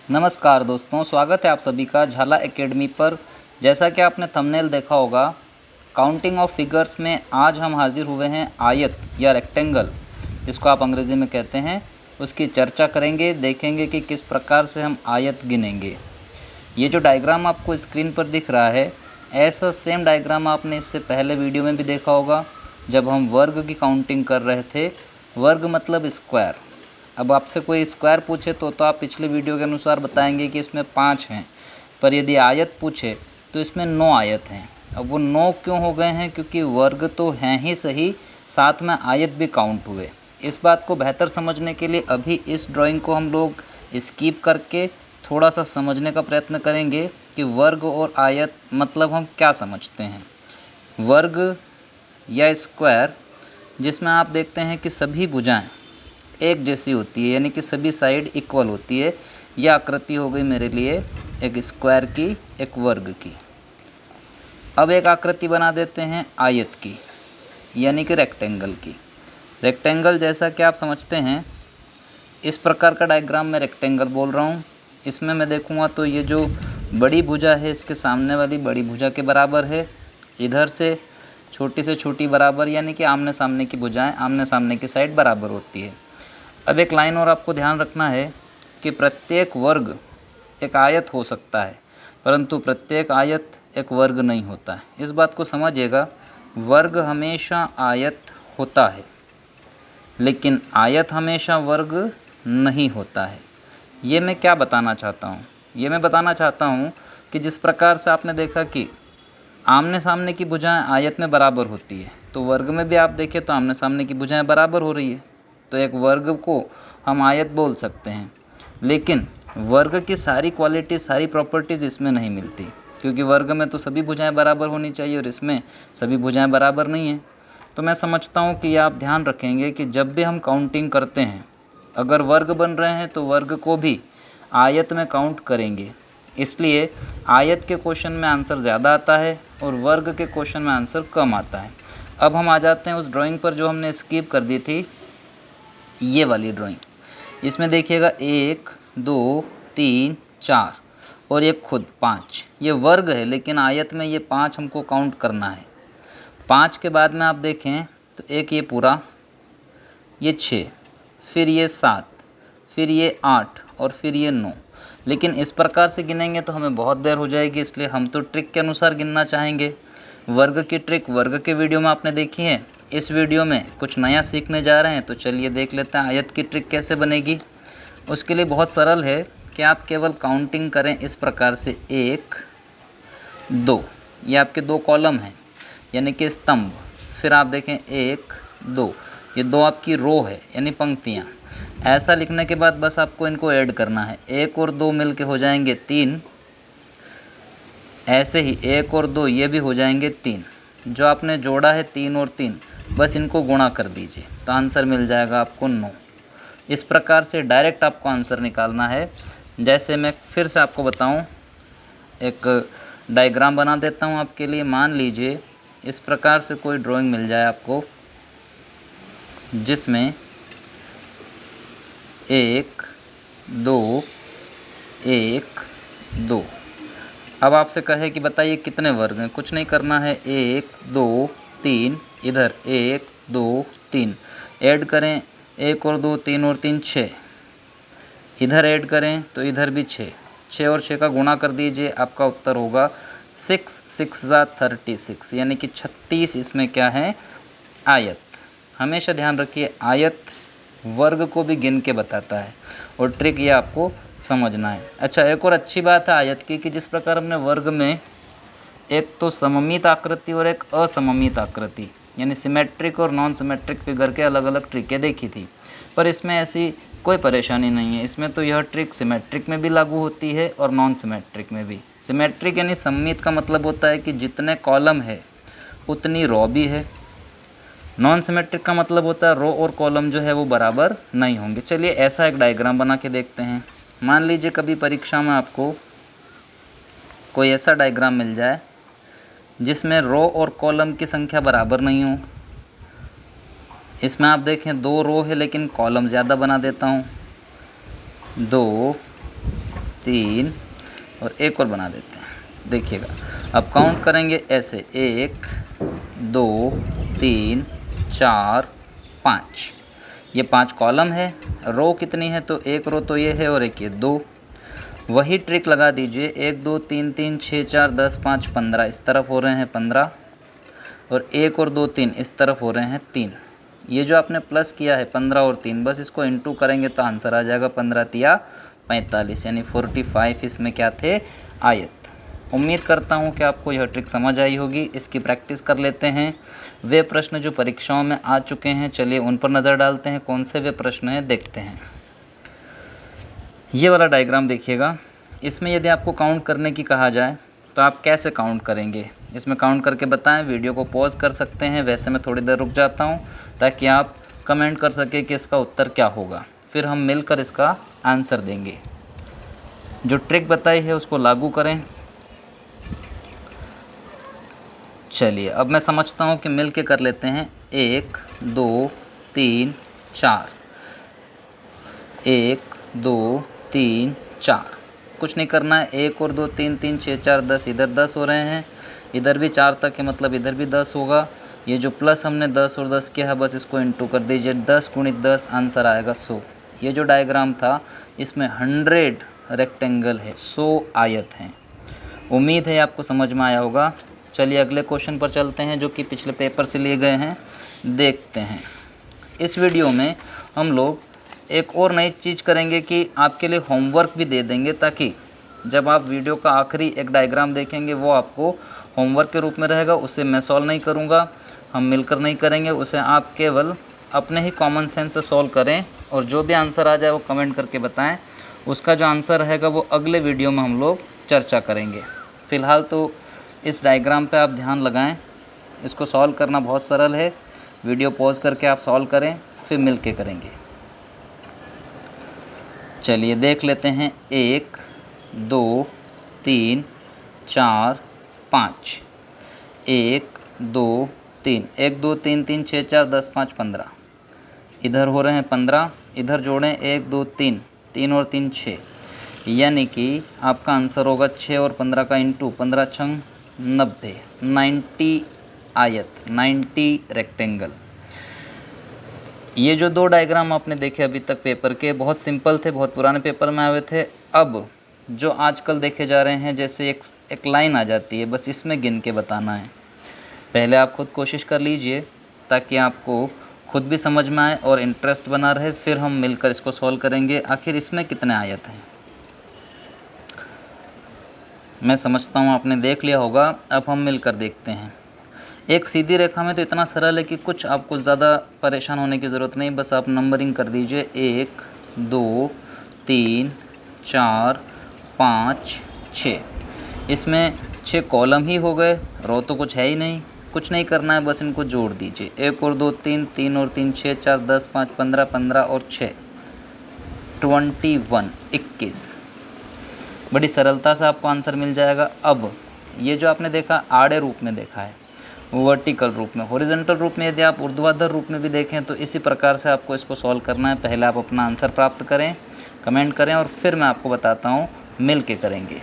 नमस्कार दोस्तों, स्वागत है आप सभी का झाला एकेडमी पर। जैसा कि आपने थंबनेल देखा होगा, काउंटिंग ऑफ फिगर्स में आज हम हाजिर हुए हैं आयत या रेक्टेंगल, जिसको आप अंग्रेज़ी में कहते हैं, उसकी चर्चा करेंगे। देखेंगे कि किस प्रकार से हम आयत गिनेंगे। ये जो डायग्राम आपको स्क्रीन पर दिख रहा है, ऐसा सेम डायग्राम आपने इससे पहले वीडियो में भी देखा होगा, जब हम वर्ग की काउंटिंग कर रहे थे। वर्ग मतलब स्क्वायर। अब आपसे कोई स्क्वायर पूछे तो आप पिछले वीडियो के अनुसार बताएंगे कि इसमें 5 हैं, पर यदि आयत पूछे तो इसमें 9 आयत हैं। अब वो 9 क्यों हो गए हैं? क्योंकि वर्ग तो हैं ही सही, साथ में आयत भी काउंट हुए। इस बात को बेहतर समझने के लिए अभी इस ड्राइंग को हम लोग स्किप करके थोड़ा सा समझने का प्रयत्न करेंगे कि वर्ग और आयत मतलब हम क्या समझते हैं। वर्ग या स्क्वायर, जिसमें आप देखते हैं कि सभी भुजाएं एक जैसी होती है, यानी कि सभी साइड इक्वल होती है। यह आकृति हो गई मेरे लिए एक स्क्वायर की, एक वर्ग की। अब एक आकृति बना देते हैं आयत की, यानी कि रेक्टेंगल की। रेक्टेंगल जैसा कि आप समझते हैं, इस प्रकार का डायग्राम मैं रेक्टेंगल बोल रहा हूँ। इसमें मैं देखूँगा तो ये जो बड़ी भुजा है इसके सामने वाली बड़ी भुजा के बराबर है, इधर से छोटी बराबर, यानी कि आमने सामने की भुजाएं आमने सामने की साइड बराबर होती है। अब एक लाइन और आपको ध्यान रखना है कि प्रत्येक वर्ग एक आयत हो सकता है, परंतु प्रत्येक आयत एक वर्ग नहीं होता है। इस बात को समझिएगा, वर्ग हमेशा आयत होता है, लेकिन आयत हमेशा वर्ग नहीं होता है। ये मैं क्या बताना चाहता हूँ? ये मैं बताना चाहता हूँ कि जिस प्रकार से आपने देखा कि आमने सामने की भुजाएं आयत में बराबर होती है, तो वर्ग में भी आप देखें तो आमने सामने की भुजाएं बराबर हो रही है, तो एक वर्ग को हम आयत बोल सकते हैं। लेकिन वर्ग की सारी क्वालिटी, सारी प्रॉपर्टीज़ इसमें नहीं मिलती, क्योंकि वर्ग में तो सभी भुजाएं बराबर होनी चाहिए और इसमें सभी भुजाएं बराबर नहीं हैं। तो मैं समझता हूँ कि आप ध्यान रखेंगे कि जब भी हम काउंटिंग करते हैं, अगर वर्ग बन रहे हैं तो वर्ग को भी आयत में काउंट करेंगे। इसलिए आयत के क्वेश्चन में आंसर ज़्यादा आता है और वर्ग के क्वेश्चन में आंसर कम आता है। अब हम आ जाते हैं उस ड्राइंग पर जो हमने स्किप कर दी थी, ये वाली ड्राइंग। इसमें देखिएगा 1 2 3 4 और एक खुद 5। ये वर्ग है, लेकिन आयत में ये 5 हमको काउंट करना है। 5 के बाद में आप देखें तो एक ये पूरा, ये 6, फिर ये 7, फिर ये 8 और फिर ये 9। लेकिन इस प्रकार से गिनेंगे तो हमें बहुत देर हो जाएगी, इसलिए हम तो ट्रिक के अनुसार गिनना चाहेंगे। वर्ग की ट्रिक वर्ग के वीडियो में आपने देखी है, इस वीडियो में कुछ नया सीखने जा रहे हैं, तो चलिए देख लेते हैं आयत की ट्रिक कैसे बनेगी। उसके लिए बहुत सरल है कि आप केवल काउंटिंग करें इस प्रकार से 1 2, ये आपके 2 कॉलम हैं, यानी कि स्तंभ। फिर आप देखें 1 2, ये 2 आपकी रो है, यानी पंक्तियाँ। ऐसा लिखने के बाद बस आपको इनको ऐड करना है, 1 और 2 मिल के हो जाएंगे 3। ऐसे ही 1 और 2 ये भी हो जाएंगे 3। जो आपने जोड़ा है 3 और 3, बस इनको गुणा कर दीजिए तो आंसर मिल जाएगा आपको 9। इस प्रकार से डायरेक्ट आपको आंसर निकालना है। जैसे मैं फिर से आपको बताऊं, एक डायग्राम बना देता हूं आपके लिए। मान लीजिए इस प्रकार से कोई ड्राइंग मिल जाए आपको, जिसमें 1 2 1 2। अब आपसे कहे कि बताइए कितने वर्ग हैं। कुछ नहीं करना है, 1 2 3, इधर 1 2 3, ऐड करें 1 और 2 3 और 3 6, इधर ऐड करें तो इधर भी 6 और 6 का गुणा कर दीजिए, आपका उत्तर होगा 6 6 36, यानी कि 36 इसमें क्या है? आयत। हमेशा ध्यान रखिए, आयत वर्ग को भी गिन के बताता है, और ट्रिक ये आपको समझना है। अच्छा, एक और अच्छी बात है आयत की कि जिस प्रकार हमने वर्ग में एक तो सममित आकृति और एक असममित आकृति, यानी सिमेट्रिक और नॉन सिमेट्रिक फिगर के अलग अलग ट्रिकें देखी थी, पर इसमें ऐसी कोई परेशानी नहीं है। इसमें तो यह ट्रिक सिमेट्रिक में भी लागू होती है और नॉन सिमेट्रिक में भी। सिमेट्रिक यानी सममित का मतलब होता है कि जितने कॉलम है उतनी रो भी है। नॉन सिमेट्रिक का मतलब होता है रो और कॉलम जो है वो बराबर नहीं होंगे। चलिए ऐसा एक डायग्राम बना के देखते हैं। मान लीजिए कभी परीक्षा में आपको कोई ऐसा डायग्राम मिल जाए जिसमें रो और कॉलम की संख्या बराबर नहीं हो। इसमें आप देखें 2 रो है लेकिन कॉलम ज़्यादा बना देता हूँ, 2 3 और एक और बना देते हैं। देखिएगा अब काउंट करेंगे ऐसे 1 2 3 4 5। ये 5 कॉलम है। रो कितनी है तो एक रो तो ये है और एक ये 2। वही ट्रिक लगा दीजिए 1 2 3 3 6 4 10 5 15 इस तरफ हो रहे हैं 15 और 1 और 2 3 इस तरफ हो रहे हैं 3। ये जो आपने प्लस किया है 15 और 3 बस इसको इंटू करेंगे तो आंसर आ जाएगा 15 तिया 45 यानी 45 इसमें क्या थे आयत। उम्मीद करता हूँ कि आपको यह ट्रिक समझ आई होगी। इसकी प्रैक्टिस कर लेते हैं। वे प्रश्न जो परीक्षाओं में आ चुके हैं चलिए उन पर नज़र डालते हैं। कौन से वे प्रश्न हैं देखते हैं। ये वाला डायग्राम देखिएगा। इसमें यदि आपको काउंट करने की कहा जाए तो आप कैसे काउंट करेंगे इसमें काउंट करके बताएं। वीडियो को पॉज कर सकते हैं। वैसे मैं थोड़ी देर रुक जाता हूं ताकि आप कमेंट कर सकें कि इसका उत्तर क्या होगा। फिर हम मिलकर इसका आंसर देंगे। जो ट्रिक बताई है उसको लागू करें। चलिए अब मैं समझता हूं कि मिल के कर लेते हैं। 1 2 3 4 1 2 3 4। कुछ नहीं करना है। 1 और 2 3 3 6 4 10 इधर 10 हो रहे हैं। इधर भी 4 तक है मतलब इधर भी 10 होगा। ये जो प्लस हमने 10 और 10 किया है बस इसको इंटू कर दीजिए। 10 गुणित 10 आंसर आएगा 100। ये जो डायग्राम था इसमें 100 रेक्टेंगल है 100 आयत हैं। उम्मीद है आपको समझ में आया होगा। चलिए अगले क्वेश्चन पर चलते हैं जो कि पिछले पेपर से लिए गए हैं। देखते हैं। इस वीडियो में हम लोग एक और नई चीज़ करेंगे कि आपके लिए होमवर्क भी दे देंगे ताकि जब आप वीडियो का आखिरी एक डायग्राम देखेंगे वो आपको होमवर्क के रूप में रहेगा। उसे मैं सॉल्व नहीं करूँगा, हम मिलकर नहीं करेंगे। उसे आप केवल अपने ही कॉमन सेंस से सॉल्व करें और जो भी आंसर आ जाए वो कमेंट करके बताएं। उसका जो आंसर रहेगा वो अगले वीडियो में हम लोग चर्चा करेंगे। फ़िलहाल तो इस डायग्राम पे आप ध्यान लगाएं। इसको सॉल्व करना बहुत सरल है। वीडियो पॉज करके आप सॉल्व करें फिर मिल के करेंगे। चलिए देख लेते हैं। 1 2 3 4 5 1 2 3 1 2 3 3 6 4 10 5 15 इधर हो रहे हैं 15। इधर जोड़ें 1 2 3 3 और 3 6 यानी कि आपका आंसर होगा 6 और 15 का इंटू 15 छंग 90 90 आयत 90 रेक्टेंगल। ये जो दो डायग्राम आपने देखे अभी तक पेपर के बहुत सिंपल थे, बहुत पुराने पेपर में आए हुए थे। अब जो आजकल देखे जा रहे हैं जैसे एक लाइन आ जाती है बस इसमें गिन के बताना है। पहले आप खुद कोशिश कर लीजिए ताकि आपको खुद भी समझ में आए और इंटरेस्ट बना रहे। फिर हम मिलकर इसको सॉल्व करेंगे आखिर इसमें कितने आयत हैं। मैं समझता हूँ आपने देख लिया होगा। अब हम मिलकर देखते हैं। एक सीधी रेखा में तो इतना सरल है कि कुछ आपको ज़्यादा परेशान होने की ज़रूरत नहीं। बस आप नंबरिंग कर दीजिए 1 2 3 4 5 6। इसमें 6 कॉलम ही हो गए, रो तो कुछ है ही नहीं। कुछ नहीं करना है, बस इनको जोड़ दीजिए। 1 और 2 3 3 और 3 6 4 10 5 15 15 और 6 21 21। बड़ी सरलता से आपको आंसर मिल जाएगा। अब ये जो आपने देखा आड़े रूप में देखा है, वर्टिकल रूप में, हॉरिजॉन्टल रूप में यदि आप ऊर्ध्वाधर रूप में भी देखें तो इसी प्रकार से आपको इसको सॉल्व करना है। पहले आप अपना आंसर प्राप्त करें, कमेंट करें और फिर मैं आपको बताता हूँ मिल के करेंगे।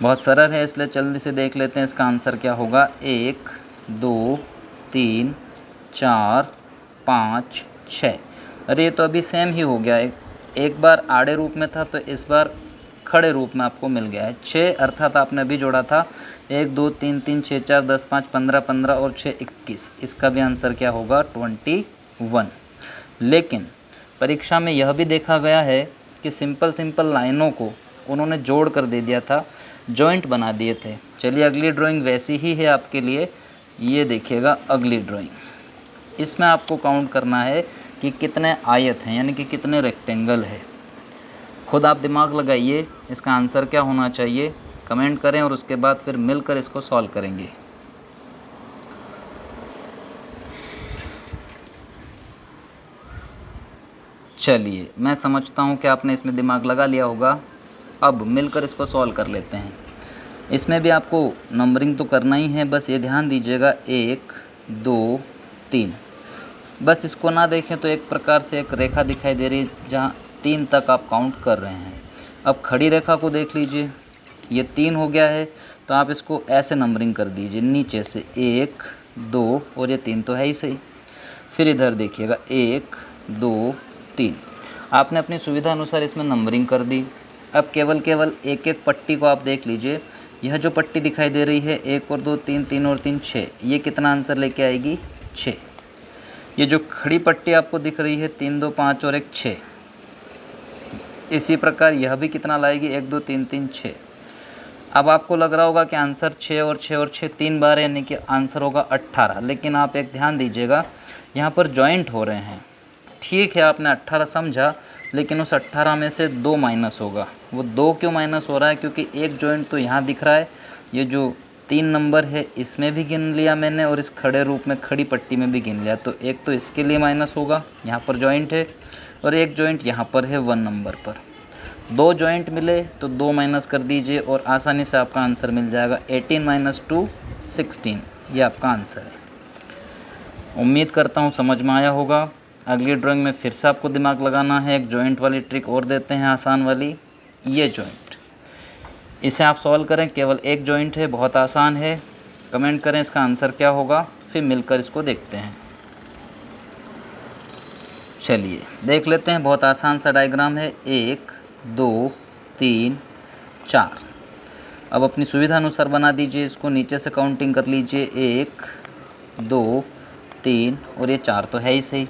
बहुत सरल है इसलिए जल्दी से देख लेते हैं इसका आंसर क्या होगा। 1 2 3 4 5 6। अरे ये तो अभी सेम ही हो गया। एक बार आड़े रूप में था तो इस बार खड़े रूप में आपको मिल गया है। 6 अर्थात आपने अभी जोड़ा था 1 2 3 3 6 4 10 5 15 15 और 6 21। इसका भी आंसर क्या होगा 21। लेकिन परीक्षा में यह भी देखा गया है कि सिंपल लाइनों को उन्होंने जोड़ कर दे दिया था, जॉइंट बना दिए थे। चलिए अगली ड्राइंग वैसी ही है आपके लिए। ये देखिएगा अगली ड्राइंग। इसमें आपको काउंट करना है कि कितने आयत हैं यानी कि कितने रेक्टेंगल है। खुद आप दिमाग लगाइए इसका आंसर क्या होना चाहिए, कमेंट करें और उसके बाद फिर मिलकर इसको सॉल्व करेंगे। चलिए मैं समझता हूँ कि आपने इसमें दिमाग लगा लिया होगा। अब मिलकर इसको सॉल्व कर लेते हैं। इसमें भी आपको नंबरिंग तो करना ही है, बस ये ध्यान दीजिएगा 1 2 3। बस इसको ना देखें तो एक प्रकार से एक रेखा दिखाई दे रही है जहाँ 3 तक आप काउंट कर रहे हैं। अब खड़ी रेखा को देख लीजिए, ये 3 हो गया है, तो आप इसको ऐसे नंबरिंग कर दीजिए नीचे से 1 2 और ये 3 तो है ही सही। फिर इधर देखिएगा 1 2 3, आपने अपनी सुविधा अनुसार इसमें नंबरिंग कर दी। अब केवल एक एक पट्टी को आप देख लीजिए, यह जो पट्टी दिखाई दे रही है 1 और 2 3 3 और 3 6, ये कितना आंसर लेके आएगी 6। ये जो खड़ी पट्टी आपको दिख रही है 3 2 5 और 1 6, इसी प्रकार यह भी कितना लाएगी 1 2 3 3 6। अब आपको लग रहा होगा कि आंसर 6 और 6 और 6 3 बार यानी कि आंसर होगा 18, लेकिन आप एक ध्यान दीजिएगा, यहाँ पर जॉइंट हो रहे हैं। ठीक है, आपने 18 समझा, लेकिन उस 18 में से 2 माइनस होगा। वो 2 क्यों माइनस हो रहा है? क्योंकि एक जॉइंट तो यहाँ दिख रहा है, ये जो 3 नंबर है इसमें भी गिन लिया मैंने और इस खड़े रूप में खड़ी पट्टी में भी गिन लिया, तो एक तो इसके लिए माइनस होगा, यहाँ पर जॉइंट है, और एक जॉइंट यहाँ पर है 1 नंबर पर। 2 जॉइंट मिले तो 2 माइनस कर दीजिए और आसानी से आपका आंसर मिल जाएगा। 18 - 2 16, ये आपका आंसर है। उम्मीद करता हूँ समझ में आया होगा। अगली ड्राइंग में फिर से आपको दिमाग लगाना है। एक जॉइंट वाली ट्रिक और देते हैं आसान वाली, ये जॉइंट, इसे आप सॉल्व करें। केवल एक जॉइंट है, बहुत आसान है। कमेंट करें इसका आंसर क्या होगा, फिर मिलकर इसको देखते हैं। चलिए देख लेते हैं, बहुत आसान सा डायग्राम है। 1 2 3 4। अब अपनी सुविधा अनुसार बना दीजिए इसको, नीचे से काउंटिंग कर लीजिए 1 2 3 और ये 4 तो है ही सही।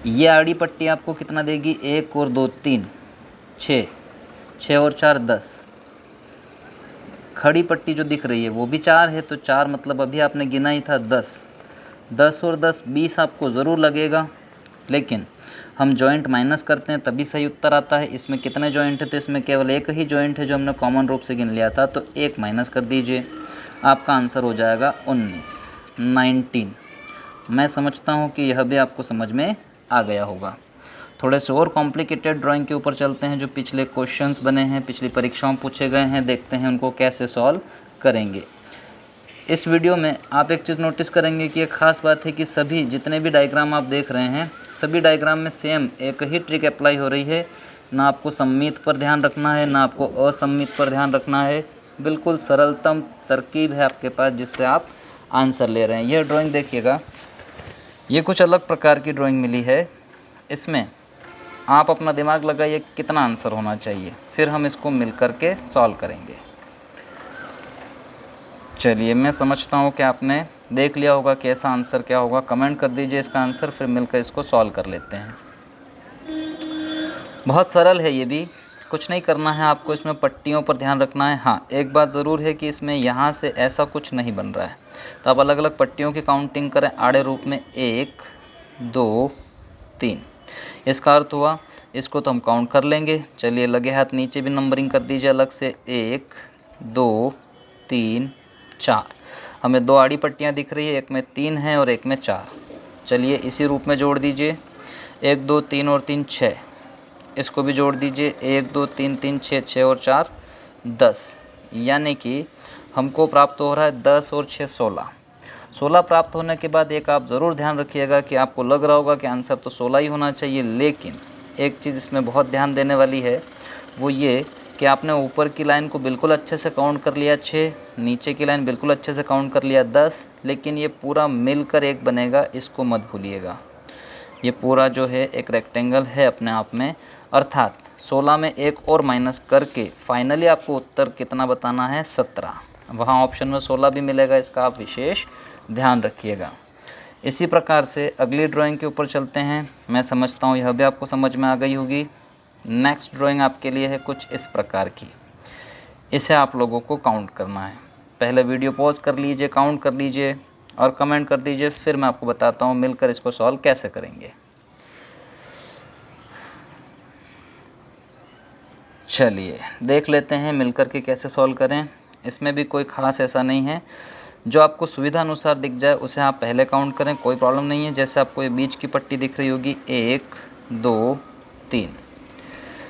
ये आड़ी पट्टी आपको कितना देगी, 1 और 2 3 6, 6 और 4 10। खड़ी पट्टी जो दिख रही है वो भी 4 है, तो 4 मतलब अभी आपने गिना ही था 10। 10 और 10 20 आपको ज़रूर लगेगा, लेकिन हम जॉइंट माइनस करते हैं तभी सही उत्तर आता है। इसमें कितने जॉइंट है, तो इसमें केवल एक ही जॉइंट है जो हमने कॉमन रूप से गिन लिया था, तो 1 माइनस कर दीजिए, आपका आंसर हो जाएगा 19। मैं समझता हूँ कि यह भी आपको समझ में आ गया होगा। थोड़े से और कॉम्प्लिकेटेड ड्राइंग के ऊपर चलते हैं, जो पिछले क्वेश्चंस बने हैं, पिछली परीक्षाओं पूछे गए हैं, देखते हैं उनको कैसे सॉल्व करेंगे। इस वीडियो में आप एक चीज़ नोटिस करेंगे कि एक ख़ास बात है कि सभी जितने भी डायग्राम आप देख रहे हैं, सभी डायग्राम में सेम एक ही ट्रिक अप्लाई हो रही है। ना आपको सम्मित पर ध्यान रखना है, ना आपको असम्मित पर ध्यान रखना है। बिल्कुल सरलतम तरकीब है आपके पास जिससे आप आंसर ले रहे हैं। यह ड्राइंग देखिएगा, ये कुछ अलग प्रकार की ड्राइंग मिली है। इसमें आप अपना दिमाग लगाइए कितना आंसर होना चाहिए, फिर हम इसको मिल कर के सॉल्व करेंगे। चलिए, मैं समझता हूँ कि आपने देख लिया होगा कि ऐसा आंसर क्या होगा। कमेंट कर दीजिए इसका आंसर, फिर मिलकर इसको सॉल्व कर लेते हैं। बहुत सरल है ये भी, कुछ नहीं करना है आपको, इसमें पट्टियों पर ध्यान रखना है। हाँ, एक बात ज़रूर है कि इसमें यहाँ से ऐसा कुछ नहीं बन रहा है, तो आप अलग अलग पट्टियों की काउंटिंग करें आड़े रूप में। 1 2 3, इसका अर्थ हुआ इसको तो हम काउंट कर लेंगे। चलिए लगे हाथ नीचे भी नंबरिंग कर दीजिए अलग से। 1 2 3 4, हमें 2 आड़ी पट्टियाँ दिख रही है, एक में 3 है और एक में 4। चलिए इसी रूप में जोड़ दीजिए। 1 2 3 और 3 6, इसको भी जोड़ दीजिए। 1 2 3 3 6, 6 और 4 10, यानी कि हमको प्राप्त हो रहा है 10 और 6 16। 16 प्राप्त होने के बाद एक आप ज़रूर ध्यान रखिएगा कि आपको लग रहा होगा कि आंसर तो 16 ही होना चाहिए, लेकिन एक चीज़ इसमें बहुत ध्यान देने वाली है, वो ये कि आपने ऊपर की लाइन को बिल्कुल अच्छे से काउंट कर लिया 6, नीचे की लाइन बिल्कुल अच्छे से काउंट कर लिया 10, लेकिन ये पूरा मिलकर एक बनेगा, इसको मत भूलिएगा। ये पूरा जो है एक रेक्टेंगल है अपने आप में, अर्थात 16 में एक और माइनस करके फाइनली आपको उत्तर कितना बताना है, 17। वहाँ ऑप्शन में 16 भी मिलेगा, इसका आप विशेष ध्यान रखिएगा। इसी प्रकार से अगली ड्राइंग के ऊपर चलते हैं। मैं समझता हूँ यह भी आपको समझ में आ गई होगी। नेक्स्ट ड्राइंग आपके लिए है कुछ इस प्रकार की, इसे आप लोगों को काउंट करना है। पहले वीडियो पॉज कर लीजिए, काउंट कर लीजिए और कमेंट कर दीजिए, फिर मैं आपको बताता हूँ मिलकर इसको सॉल्व कैसे करेंगे। चलिए देख लेते हैं मिलकर के कैसे सॉल्व करें। इसमें भी कोई ख़ास ऐसा नहीं है, जो आपको सुविधा अनुसार दिख जाए उसे आप पहले काउंट करें, कोई प्रॉब्लम नहीं है। जैसे आपको ये बीच की पट्टी दिख रही होगी 1 2 3,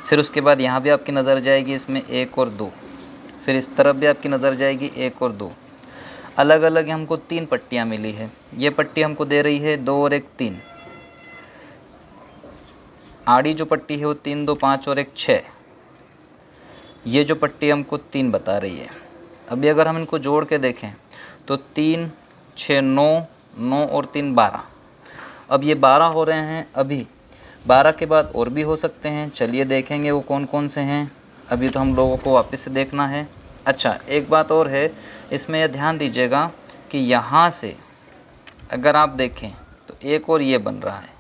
फिर उसके बाद यहाँ भी आपकी नज़र जाएगी इसमें 1 और 2, फिर इस तरफ भी आपकी नज़र जाएगी 1 और 2। अलग अलग हमको 3 पट्टियाँ मिली है। ये पट्टी हमको दे रही है 2 और 1 3। आड़ी जो पट्टी है वो 3 2 5 और 1 6। ये जो पट्टी हमको 3 बता रही है। अभी अगर हम इनको जोड़ के देखें तो 3, 6, 9, 9 और 3 12। अब ये 12 हो रहे हैं। अभी 12 के बाद और भी हो सकते हैं, चलिए देखेंगे वो कौन कौन से हैं। अभी तो हम लोगों को वापस से देखना है। अच्छा, एक बात और है, इसमें यह ध्यान दीजिएगा कि यहाँ से अगर आप देखें तो एक और ये बन रहा है।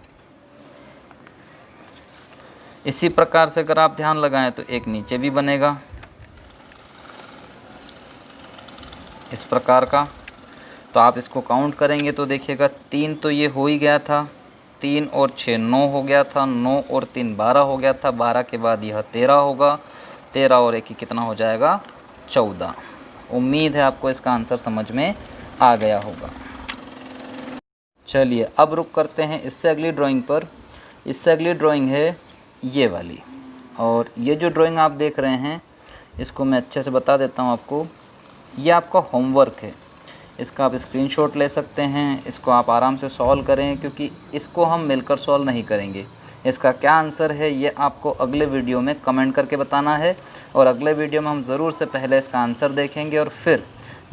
इसी प्रकार से अगर आप ध्यान लगाएं तो एक नीचे भी बनेगा इस प्रकार का। तो आप इसको काउंट करेंगे तो देखिएगा 3 तो ये हो ही गया था, 3 और 6 9 हो गया था, 9 और 3 12 हो गया था, 12 के बाद यह 13 होगा, 13 और 1 ही कितना हो जाएगा 14। उम्मीद है आपको इसका आंसर समझ में आ गया होगा। चलिए अब रुक करते हैं इससे अगली ड्राइंग पर। इससे अगली ड्राइंग है ये वाली, और ये जो ड्राइंग आप देख रहे हैं इसको मैं अच्छे से बता देता हूँ आपको। ये आपका होमवर्क है, इसका आप स्क्रीनशॉट ले सकते हैं, इसको आप आराम से सॉल्व करें, क्योंकि इसको हम मिलकर सॉल्व नहीं करेंगे। इसका क्या आंसर है ये आपको अगले वीडियो में कमेंट करके बताना है, और अगले वीडियो में हम ज़रूर से पहले इसका आंसर देखेंगे और फिर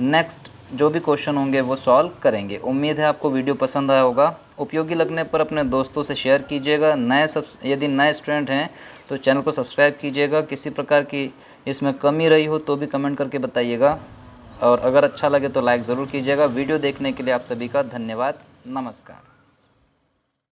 नेक्स्ट जो भी क्वेश्चन होंगे वो सॉल्व करेंगे। उम्मीद है आपको वीडियो पसंद आया होगा। उपयोगी लगने पर अपने दोस्तों से शेयर कीजिएगा। यदि नए स्टूडेंट हैं तो चैनल को सब्सक्राइब कीजिएगा। किसी प्रकार की इसमें कमी रही हो तो भी कमेंट करके बताइएगा, और अगर अच्छा लगे तो लाइक ज़रूर कीजिएगा। वीडियो देखने के लिए आप सभी का धन्यवाद। नमस्कार।